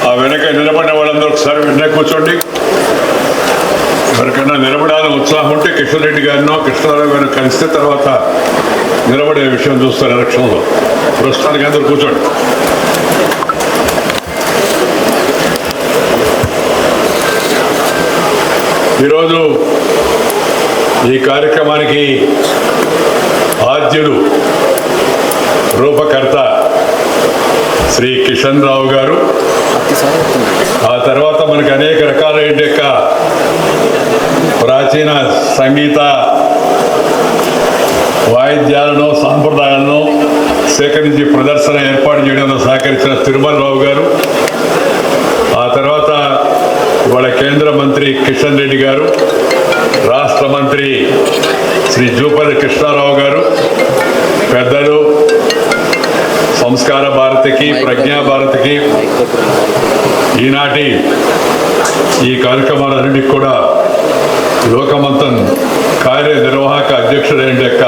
ఆ వెనక నిలబడిన వాళ్ళందరూ ఒకసారి వెనక కూర్చోండి. ఎవరికైనా నిలబడాలని ఉత్సాహం ఉంటే కిషన్ రెడ్డి గారినో కృష్ణారావు గారిని కలిస్తే తర్వాత నిలబడే విషయం చూస్తారు ఎలక్షన్లో. ప్రస్తుతానికి అందరూ కూర్చోండి. ఈరోజు ఈ కార్యక్రమానికి ఆద్యులు రూపకర్త శ్రీ కిషన్ రావు గారు, ఆ తర్వాత మనకి అనేక రకాలైన ప్రాచీన సంగీత వాయిద్యాలను సాంప్రదాయాలను సేకరించి ప్రదర్శన ఏర్పాటు చేయడంలో సహకరించిన తిరుమల రావు గారు, ఆ తర్వాత ఇవాళ కేంద్ర మంత్రి కిషన్ రెడ్డి గారు, రాష్ట్ర మంత్రి శ్రీ జూపల్లి కృష్ణారావు గారు, పెద్దలు సంస్కార భారతికి ప్రజ్ఞా భారతికి ఈనాటి ఈ కార్యక్రమాలన్నింటికి కూడా లోకమంతన్ కార్యనిర్వాహక అధ్యక్షుడైన యొక్క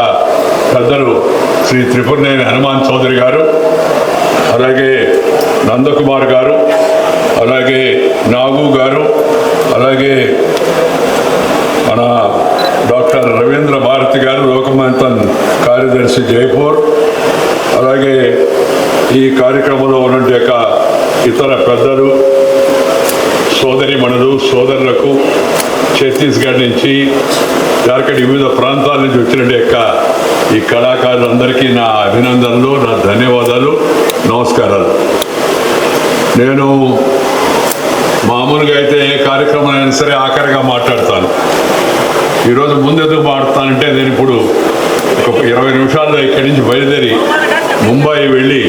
పెద్దలు శ్రీ త్రిపురనేని హనుమాన్ చౌదరి గారు, అలాగే నందకుమార్ గారు, అలాగే నాగు గారు, అలాగే మన డాక్టర్ రవీంద్ర భారతి గారు, లోకమంతన్ కార్యదర్శి జైపూర్, అలాగే ఈ కార్యక్రమంలో ఉన్న యొక్క ఇతర పెద్దలు, సోదరిమణులు, సోదరులకు, ఛత్తీస్గఢ్ నుంచి, జార్ఖండ్ వివిధ ప్రాంతాల నుంచి వచ్చిన యొక్క ఈ కళాకారులందరికీ నా అభినందనలు, నా ధన్యవాదాలు, నమస్కారాలు. నేను మామూలుగా అయితే ఏ కార్యక్రమం అయినా సరే ఆఖరిగా మాట్లాడతాను. ఈరోజు ముందెందుకు మాట్లాడతానంటే నేను ఇప్పుడు ఒక 20 నిమిషాల్లో ఇక్కడి నుంచి బయలుదేరి ముంబై వెళ్ళి,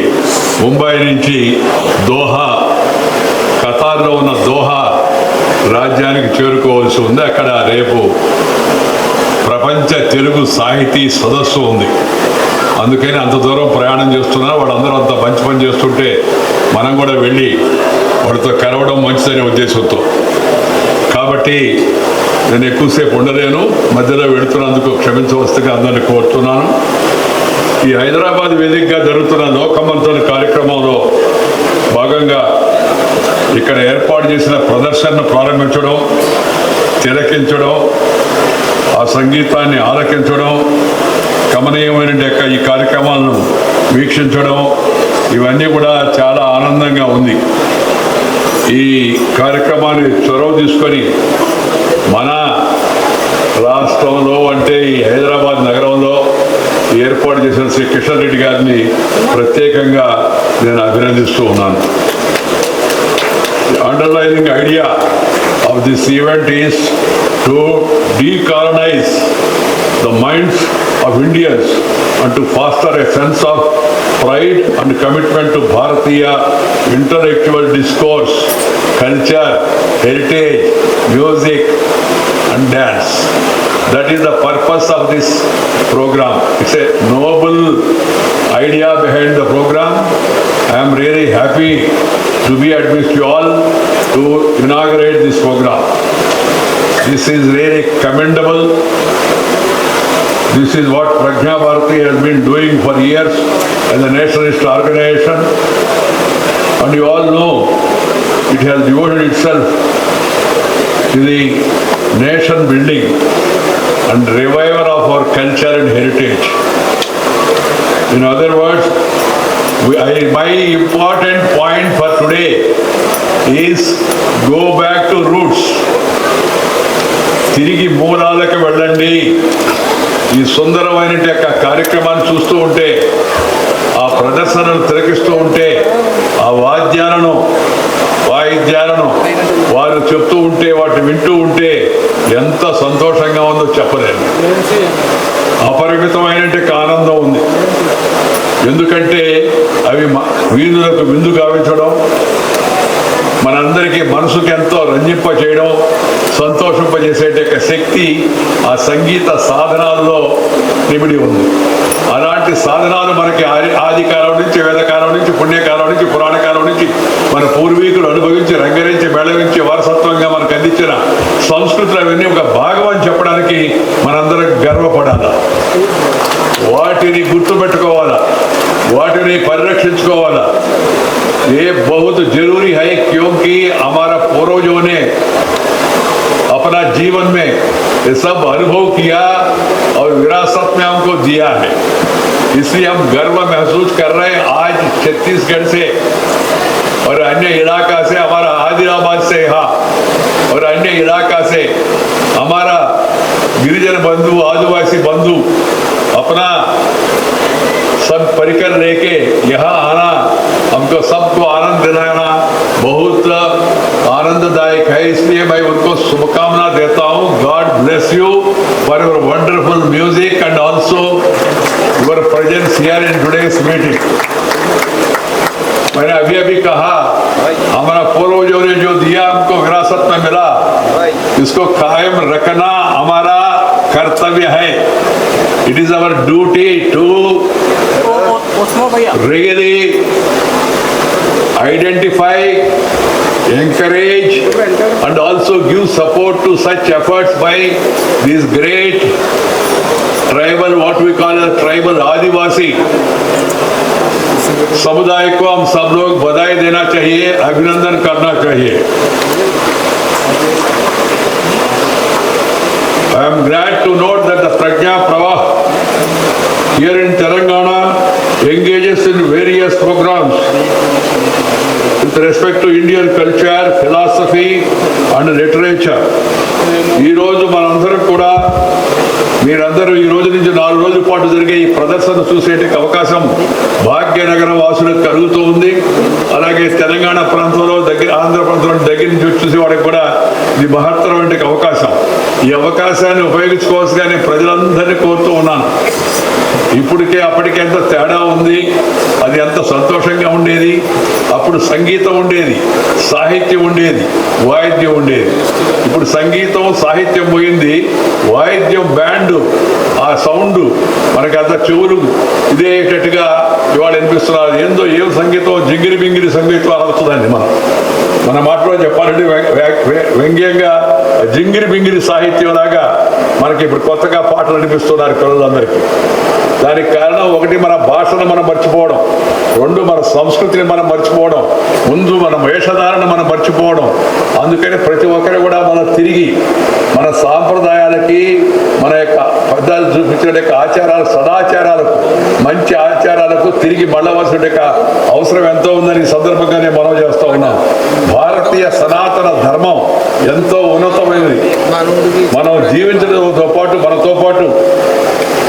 ముంబై నుంచి దోహా, ఖతార్లో ఉన్న దోహా రాజ్యానికి చేరుకోవాల్సి ఉంది. అక్కడ రేపు ప్రపంచ తెలుగు సాహితీ సదస్సు ఉంది. అందుకని అంత దూరం ప్రయాణం చేస్తున్నారు. వాళ్ళందరూ అంత మంచి పని చేస్తుంటే మనం కూడా వెళ్ళి వాడితో కలవడం మంచిదనే ఉద్దేశంతో. కాబట్టి నేను ఎక్కువసేపు ఉండలేను, మధ్యలో వెళుతున్నందుకు క్షమించవలసిందిగా అందరినీ కోరుతున్నాను. ఈ హైదరాబాద్ వేదికగా జరుగుతున్న లోకమంతన్ కార్యక్రమంలో భాగంగా ఇక్కడ ఏర్పాటు చేసిన ప్రదర్శనను ప్రారంభించడం, తిలకించడం, ఆ సంగీతాన్ని ఆలకించడం, గమనీయమైన యొక్క ఈ కార్యక్రమాలను వీక్షించడం, ఇవన్నీ కూడా చాలా ఆనందంగా ఉంది. ఈ కార్యక్రమాన్ని చొరవ తీసుకొని మన రాష్ట్రంలో అంటే ఈ హైదరాబాద్ నగరంలో ఏర్పాటు చేసిన శ్రీ కిషన్ రెడ్డి గారిని ప్రత్యేకంగా నేను అభినందిస్తూ ఉన్నాను. The underlying idea of this event is to decolonize the minds of Indians and to foster a sense of pride and commitment to Bharatiya intellectual discourse, culture, heritage, music and dance. That is the purpose of this program. It's a noble idea behind the program. I am really happy to be amidst you all to inaugurate this program. This is really commendable. This is what Prajna Bharati has been doing for years as a nationalist organization. And you all know it has devoted itself to the nation building and revival of our culture and heritage. In other words, my important point for today is go back to roots. తిరిగి మూలాలకు వెళ్ళండి. ఈ సుందరమైన కార్యక్రమాన్ని చూస్తూ ఉంటే, ఆ ప్రదర్శనలు తిలకిస్తూ ఉంటే, ఆ వాయిద్యాలను వారు చెప్తూ ఉంటే, వాటిని వింటూ ఉంటే ఎంత సంతోషంగా ఉందో చెప్పలేను. అపరిమితమైన ఆనందం ఉంది. ఎందుకంటే అవి వీధులకు విందు గావించడం, మనందరికీ మనసుకి ఎంతో రంజింప చేయడం, సంతోషింపజేసే శక్తి ఆ సంగీత సాధనాల్లో నిమిడి ఉంది. అలాంటి సాధనాలు మనకి ఆది కాలం నుంచి, వేదకాలం నుంచి, పుణ్యకాలం నుంచి, పురాణ కాలం నుంచి మన పూర్వీకులు అనుభవించి, రంగరించి, మేళవించి వారసత్వంగా మనకు అందించిన సంస్కృతులు అవన్నీ ఒక భాగం అని చెప్పడానికి మనందరం గర్వపడాలా. వాటిని గుర్తుపెట్టుకోవాలా, వాటిని పరిరక్షించుకోవాలా. ये बहुत जरूरी है, क्योंकि हमारा पूर्वजों ने अपना जीवन में ये सब अनुभव किया और विरासत में हमको दिया है। इसलिए हम गर्व महसूस कर रहे हैं आज छत्तीसगढ़ से और अन्य इलाका से, हमारा आदिलाबाद से यहाँ और अन्य इलाका से हमारा गिरिजन बंधु, आदिवासी बंधु अपना सब परिकर लेके यहाँ आना, हमको सबको आनंद दिलाना बहुत आनंददायक है। इसलिए मैं उनको शुभकामना देता हूँ। God bless you for your wonderful music and also your presence here in today's meeting. मैंने अभी अभी कहा हमारा पूर्वजों ने जो दिया हमको विरासत में मिला, इसको कायम रखना हमारा कर्तव्य है। It is our duty to really identify, encourage and also give support to such efforts by these great tribal, what we call as tribal आदिवासी समुदाय को हम सब लोग बधाई देना चाहिए, अभिनंदन करना चाहिए। I am glad to note that the Prajna Pravah here in Telangana engages in various programs with respect to Indian culture, philosophy and literature. ఈ రోజు మనందరం కూడా మీరందరూ ఈ రోజు నుంచి 4 రోజుల పాటు జరిగే ఈ ప్రదర్శన చూసేటికి అవకాశం భాగ్యనగర వాసులకు కలుగుతూ ఉంది. అలాగే తెలంగాణ ప్రాంతంలో దగ్గర, ఆంధ్ర ప్రాంతంలో దగ్గర నుంచి చూసేవాడికి కూడా ఇది మహత్తరమైన అవకాశం. ఈ అవకాశాన్ని ఉపయోగించుకోవాల్సిగా నేను ప్రజలందరినీ కోరుతూ ఉన్నాను. ఇప్పటికే అప్పటికే ఎంత తేడా ఉంది, అది ఎంత సంతోషంగా ఉండేది. అప్పుడు సంగీతం ఉండేది, సాహిత్యం ఉండేది, వాయిద్యం ఉండేది. ఇప్పుడు సంగీతం సాహిత్యం పోయింది, వాయిద్యం బ్యాండ్ ఆ సౌండ్ మనకి అంత చెవులు ఇదేటట్టుగా ఇవాళ వినిపిస్తున్నారు. ఏందో ఏం సంగీతం, జింగిరి బింగిరి సంగీతం అనొచ్చుదండి. మన మాటలో చెప్పాలంటే వ్యంగ్యంగా జింగిరి బింగిరి సాహిత్యం లాగా మనకి ఇప్పుడు కొత్తగా పాటలు అనిపిస్తున్నారు పిల్లలందరికీ. దానికి కారణం ఒకటి మన భాషను మనం మర్చిపోవడం, రెండు మన సంస్కృతిని మనం మర్చిపోవడం, ముందు మన వేషధారణ మనం మర్చిపోవడం. అందుకని ప్రతి ఒక్కరు కూడా మనం తిరిగి మన సాంప్రదాయాలకి, మన యొక్క పెద్దలు చూపించిన యొక్క ఆచారాలు, సదాచారాలకు, మంచి ఆచారాలకు తిరిగి మళ్ళవలసిన యొక్క అవసరం ఎంతో ఉందని ఈ సందర్భంగా నేను మనం చేస్తూ ఉన్నాం. భారతీయ సనాతన ధర్మం ఎంతో ఉన్నతమైనది. మనం జీవించడంతో పాటు మనతో పాటు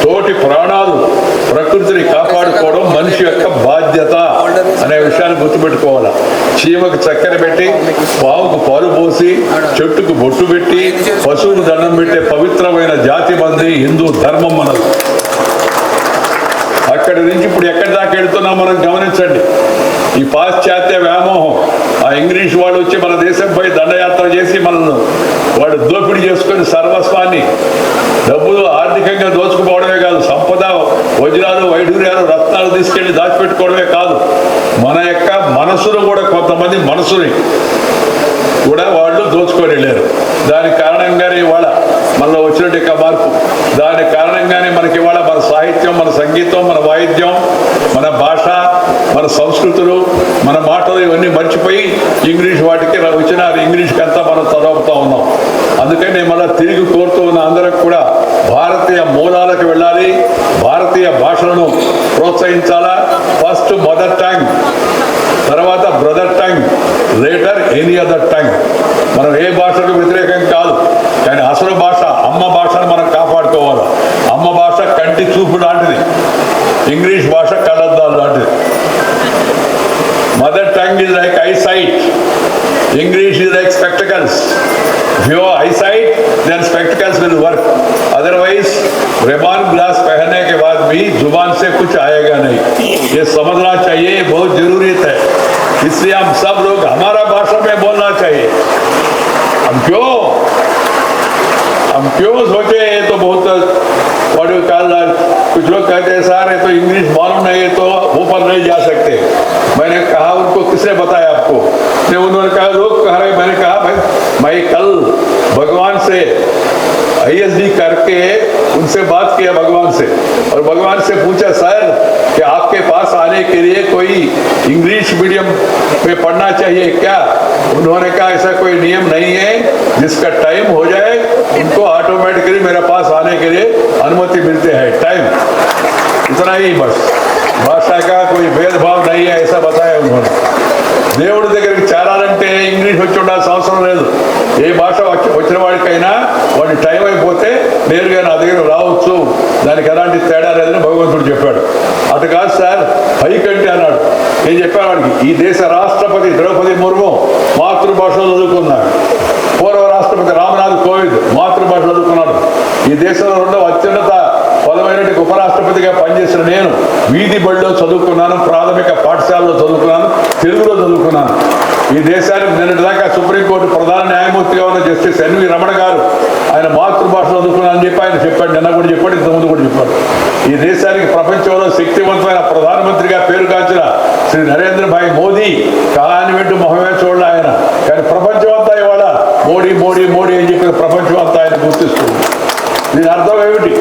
తోటి ప్రాణాలు, ప్రకృతిని కాపాడుకోవడం మనిషి యొక్క బాధ్యత అనే విషయాన్ని గుర్తుపెట్టుకోవాలి. చీమకు చక్కెర పెట్టి, పావుకు పాలు పోసి, చెట్టుకు బొట్టు పెట్టి, పశువుకు దండం పెట్టే పవిత్రమైన జాతి మంది హిందూ ధర్మం మనది. అక్కడి నుంచి ఇప్పుడు ఎక్కడి దాకా వెళ్తున్నాం మనం గమనించండి. ఈ పాశ్చాత్య వ్యామోహం, ఆ ఇంగ్లీష్ వాళ్ళు వచ్చి మన దేశంపై దండయాత్ర చేసి మనల్ని వాడు దోపిడీ చేసుకొని సర్వస్వాన్ని, డబ్బులు ఆర్థికంగా దోచుకుపోవడమే కాదు, సంపద, వజ్రాలు, వైఢూర్యాలు, రత్నాలు తీసుకెళ్లి దాచిపెట్టుకోవడమే కాదు, మన యొక్క మనసును కూడా, కొంతమంది మనసుని కూడా వాళ్ళు దోచుకొని వెళ్ళారు. దాని కారణంగానే ఇవాళ మనలో వచ్చినట్టు మార్పు. దాని కారణంగానే మనకి ఇవాళ మన సాహిత్యం, మన సంగీతం, మన వాయిద్యం, మన భాష, మన సంస్కృతులు, మన మాటలు ఇవన్నీ మర్చిపోయి ఇంగ్లీష్ వాటికి వచ్చిన ఇంగ్లీష్కి అంతా మనం చదువుతూ ఉన్నాం. అందుకని నేను మళ్ళీ తిరిగి కోరుతూ ఉన్న అందరికి కూడా భారతీయ మూలాలకు వెళ్ళాలి, భారతీయ భాషలను ప్రోత్సహించాలా. ఫస్ట్ మదర్ టంగ్, తర్వాత brother tongue, later any other tongue. మనం ఏ భాషకు వ్యతిరేకం కాదు, కానీ అసలు భాష, అమ్మ భాషను మనం కాపాడుకోవాలి. అమ్మ భాష కంటి చూపు లాంటిది, ఇంగ్లీష్ భాష కళ్ళద్దాలు లాంటిది. Mother tongue is like eyesight, English is like spectacles. If you have eyesight, then spectacles will work. Otherwise, Ray-Ban glass पहनने के बाद भी जुबान से कुछ आएगा नहीं. ये समझना चाहिए, बहुत जरूरी है. इसलिए हम सब लोग हमारा भाषा में बोलना चाहिए. हम क्यों सोचे तो बहुत कुछ लोग कहते हैं सर ये तो इंग्लिश मालूम नहीं है तो ऊपर नहीं जा सकते. मैंने कहा उनको, किसने बताया आपको? उन्होंने कहा लोग कह रहे. मैंने कहा भाई मैं कल भगवान से ISD करके उनसे बात किया भगवान से, और भगवान से पूछा सर कि आपके पास आने के लिए कोई इंग्लिश मीडियम में पढ़ना चाहिए क्या? उन्होंने कहा ऐसा कोई नियम नहीं है, जिसका टाइम हो जाए उनको ऑटोमेटिकली मेरे पास आने के लिए अनुमति मिलते है, टाइम इतना ही बस। भाषा का कोई भेदभाव नहीं है ऐसा बताया उन्होंने। దేవుడి దగ్గరికి చేరాలంటే ఇంగ్లీష్ వచ్చి ఉండాల్సిన అవసరం లేదు. ఏ భాష వచ్చిన వాడికైనా వాడి టైం అయిపోతే నేరుగా నా దగ్గర రావచ్చు, దానికి ఎలాంటి తేడా లేదని భగవంతుడు చెప్పాడు. అటు కాదు సార్, పైకంటే అన్నాడు. నేను చెప్పాను వాడికి, ఈ దేశ రాష్ట్రపతి ద్రౌపది ముర్ము మాతృభాషలో చదువుకున్నాడు. పూర్వ రాష్ట్రపతి రామ్నాథ్ కోవింద్ మాతృభాష చదువుకున్నాడు. ఈ దేశంలో రెండవ అత్యున్నత పదమైన ఉపరాష్ట్రపతిగా పనిచేసిన నేను వీధి బడిలో చదువుకున్నాను, ప్రాథమిక పాఠశాలలో చదువుకున్నాను, తెలుగులో చదువుకున్నాను. ఈ దేశానికి నిన్నటి దాకా సుప్రీంకోర్టు ప్రధాన న్యాయమూర్తిగా ఉన్న జస్టిస్ ఎన్వి రమణ గారు ఆయన మాతృభాషలో చదువుకున్నానని చెప్పి ఆయన చెప్పాడు. నిన్న కూడా చెప్పాడు, ఇంతకుముందు కూడా చెప్పాడు. ఈ దేశానికి ప్రపంచంలో శక్తివంతమైన ప్రధానమంత్రిగా పేరుగాంచిన శ్రీ నరేంద్ర భాయ్ మోదీ కాని వెంట మొహమే చూడాలి ఆయన, కానీ ప్రపంచం అంతా ఇవాళ మోడీ మోడీ మోడీ అని చెప్పిన ప్రపంచం అంతా ఆయన గుర్తిస్తుంది. దీని అర్థం ఏమిటి?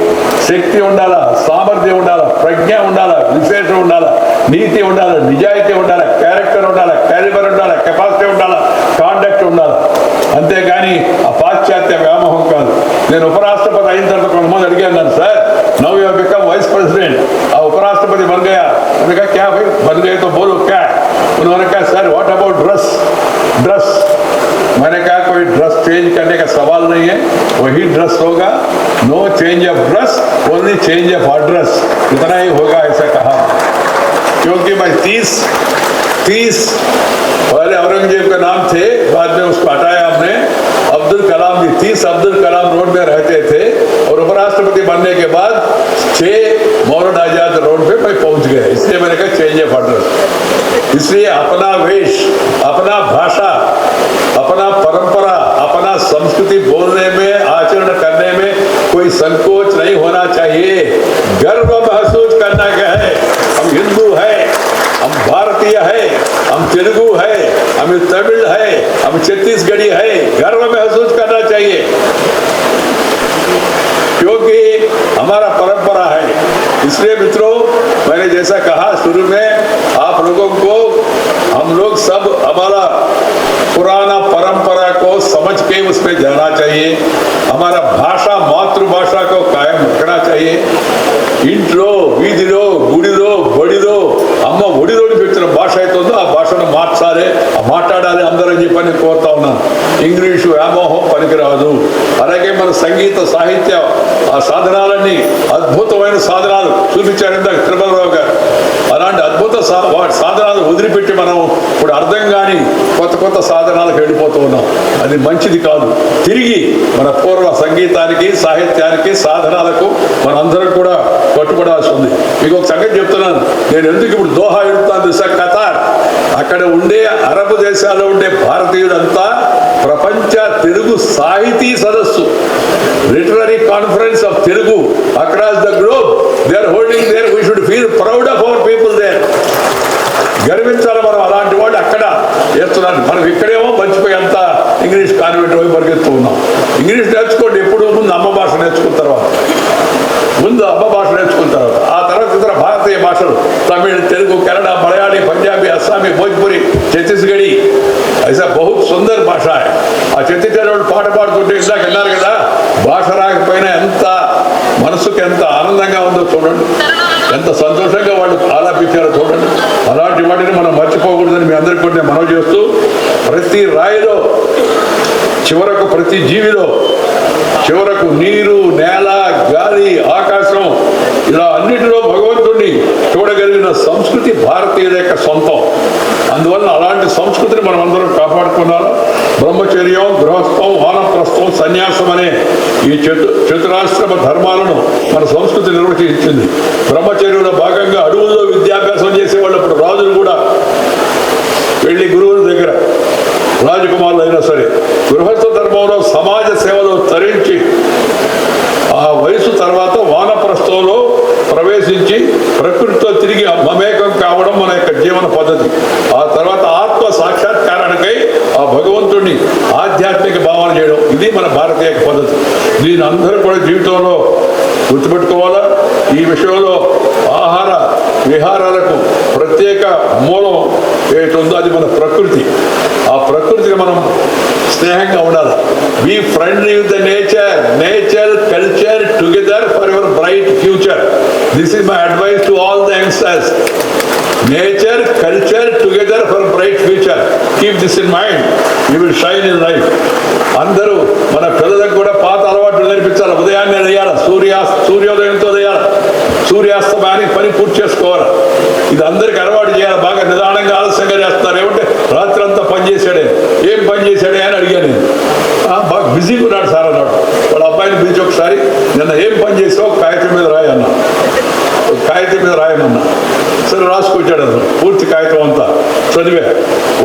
శక్తి ఉండాలా, సామర్థ్యం ఉండాలా, ప్రజ్ఞ ఉండాలా, విశేషం ఉండాలా, నీతి ఉండాలా, నిజాయితీ ఉండాలా, క్యారెక్టర్ ఉండాలా, క్యాలిబర్ ఉండాలా, కెపాసిటీ ఉండాలా, కాండక్ట్ ఉండాలా. అంతేగాని ఆ పాశ్చాత్య వ్యామోహం కాదు. నేను ఉపరాష్ట్రపతి అయిన తర్వాత కొంతమంది అడిగాను, sir now you become vice president, ఆ ఉపరాష్ట్రपति बन गया, मैंने कहा क्या भाई बन गए तो बोलो क्या? उन्होंने कहा सर व्हाट अबाउट ड्रेस? मैंने कहा कोई ड्रेस चेंज करने का सवाल नहीं है, वही ड्रेस होगा, no change of dress, only change of address, इतना ही होगा ऐसा कहा। क्योंकि भाई 30 पहले औरंगजेब का नाम थे, बाद में उसको हटाया हमने, अब्दुल कलाम जी 30 अब्दुल कलाम रोड में रहते थे, और उपराष्ट्रपति बनने के बाद 6 मौलान आजाद रोड पे मैं पहुंच गया, इसलिए मैंने कहा चेंज ऑफ एड्रेस। इसलिए अपना वेश, अपना भाषा, अपना परंपरा, अपना संस्कृति बोलने में, आचरण करने में कोई संकोच नहीं होना चाहिए। गर्व महसूस करना क्या है, हम हिंदू है, हम भारतीय है, हम तेलुगु है, हम तमिल है, हम छत्तीसगढ़ी है, गर्व महसूस करना चाहिए, क्योंकि हमारा परंपरा है। इसलिए मित्रों, मैंने जैसा कहा शुरू में, आप लोगों को हम लोग सब हमारा पुराना परंपरा को समझ के उसमें जाना चाहिए, हमारा भाषा मातृभाषा को कायम रखना चाहिए। ఇంట్లో వీధిలో గుడిలో బడిలో అమ్మ ఒడిలో నుంచి వచ్చిన భాష అవుతుందో ఆ భాషను మార్చాలి, మాట్లాడాలి అందరూ అని చెప్పని కోరుతా ఉన్నాను. ఇంగ్లీషు వ్యామోహం పనికిరాదు. అలాగే మన సంగీత సాహిత్య ఆ సాధనాలన్నీ అద్భుతమైన సాధనాలు చూపించారు ఇందాక తిరుమలరావు గారు. అలాంటి అద్భుత సాధనాలు వదిలిపెట్టి మనం ఇప్పుడు అర్థం కాని కొత్త సాధనాలకు వెళ్ళిపోతూ ఉన్నాం. అది మంచిది కాదు. తిరిగి మన పూర్వ సంగీతానికి, సాహిత్యానికి, సాధనాలకు మనందరం కూడా కట్టుబడాల్సి ఉంది. మీకు ఒక సంగతి చెప్తున్నాను, నేను ఎందుకు ఇప్పుడు దోహా వెళ్తాను తెలుసా? ఖతార్, అక్కడ ఉండే అరబ్ దేశాల్లో ఉండే భారతీయులంతా ప్రపంచ తెలుగు సాహితీ సదస్సు, literary conference of Telugu across the globe, they are holding there. We should feel proud of our people there. గర్వించాలి మనం, అలాంటి వాళ్ళు అక్కడ చేస్తున్నారు. మనం ఇక్కడేమో మర్చిపోయి అంత ఇంగ్లీష్ కాన్వెంట్ పోయి పరిగెత్తు ఉన్నాం. ఇంగ్లీష్ నేర్చుకోండి, ఎప్పుడు ముందు అమ్మ భాష నేర్చుకున్న తర్వాత, ఆ తర్వాత ఇతర భారతీయ భాషలు తమిళ్, తెలుగు, కన్నడ, మలయాళీ, పంజాబీ, అస్సామీ, భోజ్పురి, ఛత్తీస్గఢీ, ऐसा बहुत सुंदर भाषा है. ఆ ఛత్తీస్గఢ్ పాట పాడుతుంటే ఇందాక వెళ్ళారు కదా, భాష రాకపోయినా ఎంత మనసుకు ఎంత ఆనందంగా ఉందో చూడండి, ఎంత సంతోషంగా వాళ్ళు ఆలాపించారో చూడండి. అలాంటి వాటిని మనం మర్చిపోకూడదని మీ అందరికీ కూడా మనవి చేస్తూ, ప్రతి రాయిలో చివరకు, ప్రతి జీవిలో చివరకు నీరు, నేల, గాలి, ఆకాశం, ఇలా అన్నిటిలో భగవంతుడిని చూడగలిగిన సంస్కృతి భారతీయుల యొక్క సొంతం. అందువల్ల అలాంటి సంస్కృతిని మనం అందరం కాపాడుకున్నాము. బ్రహ్మచర్యం, గృహస్థం, వానప్రస్థం, సన్యాసం అనే ఈ చతురాశ్రమ ధర్మాలను మన సంస్కృతి నిర్వహించింది. బ్రహ్మచర్యంలో భాగంగా అడవుల్లో విద్యాభ్యాసం చేసేవాళ్ళు ఇప్పుడు రాజులు కూడా వెళ్ళి గురువుల దగ్గర, రాజకుమారులు అయినా సరే, గృహస్థ ధర్మంలో సమాజ సేవలో తరించి ఆ వయసు తర్వాత వానప్రస్థంలో ప్రవేశించి ప్రకృతితో తిరిగి మమేకం కావడం మన యొక్క జీవన పద్ధతి. ఆ తర్వాత ఆత్మ సాక్షాత్కారానికై ఆ భగవంతుడిని ఆధ్యాత్మిక భావన చేయడం, ఇది మన భారతీయ పద్ధతి. దీని అందరూ కూడా జీవితంలో గుర్తుపెట్టుకోవాలా. ఈ విషయంలో ఆహార విహారాలకు ప్రత్యేక మూలం ఏటుందో అది మన ప్రకృతి. ఆ ప్రకృతికి మనం స్నేహంగా ఉండాలి. Be friendly with the nature culture together for your bright future. This is my advice to all the youngsters. Nature culture together for bright future. Keep this in mind, you will shine in life. అందరూ మన పిల్లలకు కూడా పాత అలవాట్లు నేర్పించాలి. ఉదయాన్నే లేయాలి, సూర్యోదయంతో లేయాలి, సూర్యాస్తమయానికి పని పూర్తి చేసుకోవాలి. ఇది అందరికి అలవాటు చేయాలి. బాగా నిదానంగా ఆలస్యంగా చేస్తున్నారు. ఏమంటే రాత్రి అంతా పని చేశాడే, ఏం పని చేశాడే అని అడిగాను నేను. బాగా బిజీగా ఉన్నాడు సార్ అన్నాడు. వాళ్ళ అబ్బాయిని పిలిచి ఒకసారి, నిన్న ఏం పని చేసావు కాగితం మీద రాయన్నా, కాగితం మీద రాయమన్నా. సరే రాసుకొచ్చాడు అతను పూర్తి కాగితం అంతా చదివా.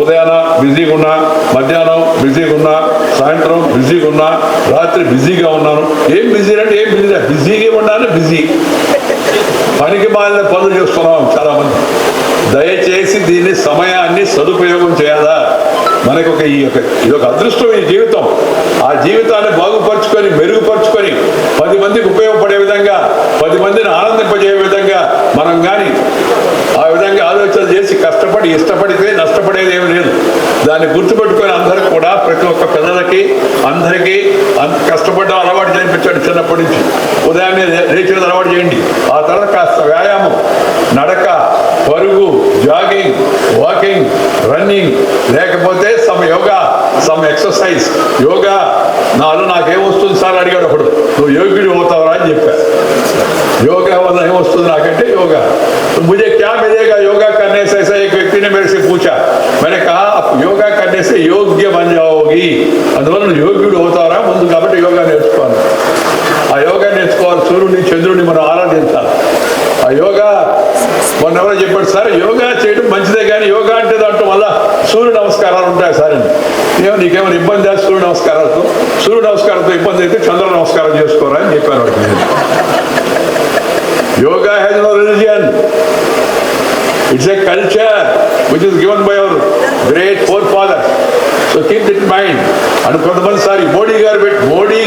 ఉదయాన బిజీగా ఉన్నా, మధ్యాహ్నం బిజీగా ఉన్నా, సాయంత్రం బిజీగా ఉన్నా, రాత్రి బిజీగా ఉన్నాను. ఏం బిజీ అంటే ఏం బిజీ, బిజీగా ఉన్నాను, బిజీ. పనికి మాలిన పనులు చేస్తున్నాం చాలామంది. దయచేసి దీన్ని సమయాన్ని సదుపయోగం చేయాలా. మనకు ఇదొక అదృష్టం ఈ జీవితం. ఆ జీవితాన్ని బాగుపరుచుకొని మెరుగుపరుచుకొని 10 మందికి ఉపయోగపడే విధంగా, 10 మందిని ఆనందింపజేయ విధంగా మనం కానీ ఆ విధంగా ఆలోచన చేసి కష్టపడి ఇష్టపడితే నష్టపడేది ఏమి లేదు. దాన్ని గుర్తుపెట్టుకొని అందరికి కూడా, ప్రతి ఒక్క పిల్లలకి అందరికీ కష్టపడడం అలవాటు చేయించాడు చిన్నప్పటి నుంచి. ఉదయాన్నే లేచిన అలవాటు చేయండి. ఆ తర్వాత కాస్త వ్యాయామం, నడక, పరుగు, జాగింగ్, వాకింగ్, రన్నింగ్, లేకపోతే some yoga, some exercise. Yoga నాకేమొస్తుంది సార్ అడిగాడు ఒకడు. నువ్వు యోగ్యుడు అవుతావరా అని చెప్పా. యోగా వల్ల ఏమొస్తుంది నాకంటే యోగా. मुझे क्या मिलेगा योगा करने से? ऐसा एक व्यक्ति ने मेरे से पूछा. मैंने कहा आप योगा करने से योग्य बन जाओगी. అందువల్ల నువ్వు యోగ్యుడు అవుతారా ముందు, కాబట్టి యోగా నేర్చుకోవాలి. ఆ యోగా నేర్చుకోవాలి. సూర్యుడిని చంద్రుడిని మనం ఆరాధించాలి. ఆ యోగా మొన్న ఎవరో చెప్పాడు, సార్ యోగా చేయడం మంచిదే కానీ యోగా అంటే దాంట్లో వల్ల సూర్య నమస్కారాలు ఉంటాయి సార్ అని. నీకేమైనా ఇబ్బంది ఆ సూర్య నమస్కారాలతో? సూర్య నమస్కారంతో ఇబ్బంది అయితే చంద్ర నమస్కారం చేసుకోరా అని చెప్పాను వాడికి. Yoga has no religion. It's a culture which is given by our great forefathers. So keep it in mind. And కొంతమంది సారి మోడీ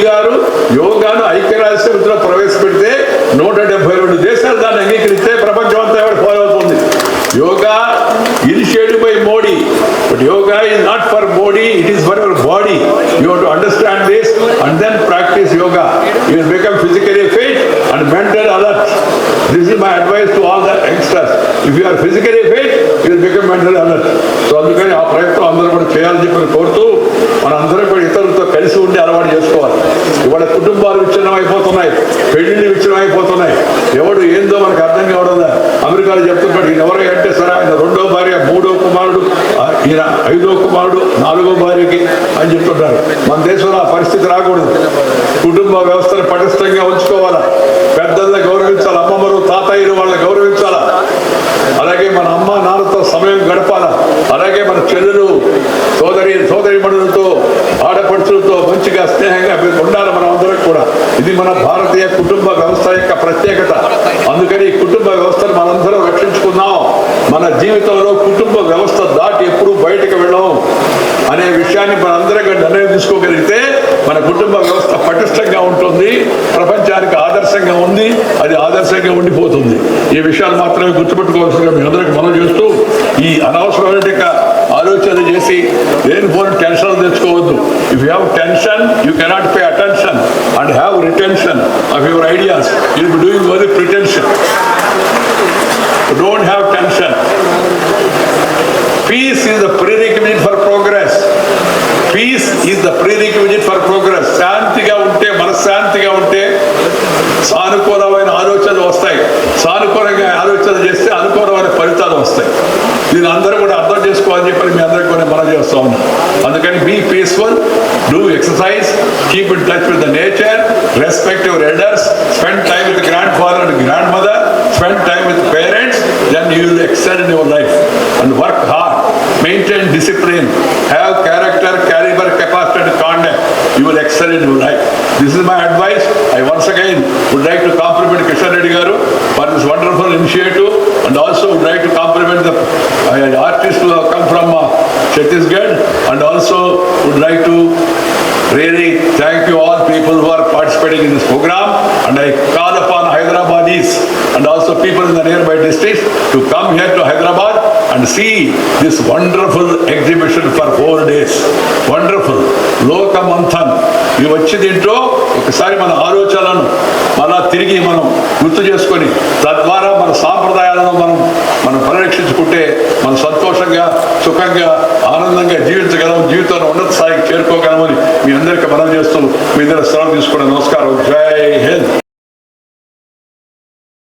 గారు యోగాను ఐక్యరాజ్య సమితిలో ప్రవేశపెడితే 172 దేశాలు దాన్ని అంగీకరిస్తే ప్రపంచం అంతా ఎవరు ఫాలో అవుతుంది. Yoga initiated by Modi, but yoga is not for Modi, it is for your body. You have to understand this and then practice yoga. You will become physically fit and mentally alert. This is my advice to all the youngsters. If you are physically fit, you will become mentally alert. So అందుకని ఆ ప్రయత్నం అందరూ కూడా చేయాలని చెప్పి కోరుతూ, మన అందరం కూడా ఇతరులతో కలిసి ఉండి అలవాటు చేసుకోవాలి. ఇవాళ కుటుంబాలు విచ్ఛిన్నం అయిపోతున్నాయి, పెళ్లిళ్ళు విచ్ఛిన్నం అయిపోతున్నాయి. ఎవడు ఏందో మనకు అర్థం కావడం. అమెరికాలో చెప్తున్నాడు, ఈయన ఎవరు అంటే సరే ఆయన 2వ భార్య, 3వ కుమారుడు, ఈయన 5వ కుమారుడు, 4వ భార్యకి అని చెప్తుంటారు. మన దేశంలో ఆ పరిస్థితి రాకూడదు. కుటుంబ వ్యవస్థను పటిష్టంగా ఉంచుకోవాలా. పెద్దల్ని గౌరవించాలి, అమ్మమ్మలు తాతయ్యలు వాళ్ళని గౌరవించాలా. అలాగే మన అమ్మ నాన్నతో సమయం గడపాలా. అలాగే మన చెల్లెలు సోదరిమణులతో ఆడపడుచులతో మంచిగా స్నేహంగా ఉండాలి మనం అందరం కూడా. ఇది మన భారతీయ కుటుంబ వ్యవస్థ యొక్క ప్రత్యేకత. అందుకని ఈ కుటుంబ వ్యవస్థను మనందరం రక్షించుకుందాం. మన జీవితంలో కుటుంబ వ్యవస్థ దాటి ఎప్పుడూ బయటకు వెళ్ళాం అనే విషయాన్ని మనందరం నిర్ణయం తీసుకోగలిగితే మన కుటుంబ వ్యవస్థ పటిష్టంగా ఉంటుంది, ప్రపంచానికి ఆదర్శంగా ఉంది, అది ఆదర్శంగా ఉండిపోతుంది. ఈ విషయాలు మాత్రమే గుర్తుపెట్టుకోవాల్సిందిగా మీ అందరికి మనం చేస్తూ, ఈ అనవసరమైన ఆలోచన చేసి లేనిపోయిన టెన్షన్ తెచ్చుకోవద్దు. If you have tension, you cannot pay attention and have retention of your ideas. You will be doing only pretension. Don't have tension. Peace is the prerequisite for progress. Peace is the prerequisite for progress. శాంతిగా ఉంటే, మనశ్శాంతిగా ఉంటే సానుకూలమైన ఆలోచనలు వస్తాయి. సానుకూలంగా ఆలోచన చేస్తే అనుకూలమైన ఫలితాలు వస్తాయి. దీన్ని అందరూ కూడా అర్థం చేసుకోవాలని చెప్పి మీ అందరికీ కూడా మనం చేస్తూ ఉన్నాం. అందుకని be peaceful, do exercise, keep in touch with the nature, respect your elders, spend time with grandfather and grandmother, spend time with parents, then you will excel in your life. And work hard, maintain discipline, have character, caliber, capacity and conduct. You will excel in your life. This is my advice. I once again would like to compliment Kishan Reddy garu for this wonderful initiative, and also would like to compliment the artists who have come from Chhattisgarh, and also would like to really thank you all people who are participating in this program, and I call upon Hyderabadis and also people in the nearby districts to come here to Hyderabad and see this wonderful exhibition for 4 days. Wonderful. లోకమంథన్ ఇవి వచ్చి దీంట్లో ఒకసారి మన ఆలోచనలను మళ్ళా తిరిగి మనం గుర్తు చేసుకొని తద్వారా మన సాంప్రదాయాలను మనం పరిరక్షించుకుంటే మనం సంతోషంగా సుఖంగా ఆనందంగా జీవించగలం, జీవితంలో ఉన్నత స్థాయికి చేరుకోగలమని మీ అందరికీ మనం చేస్తూ మీ దగ్గర సెలవు తీసుకునే నమస్కారం. జై హింద్.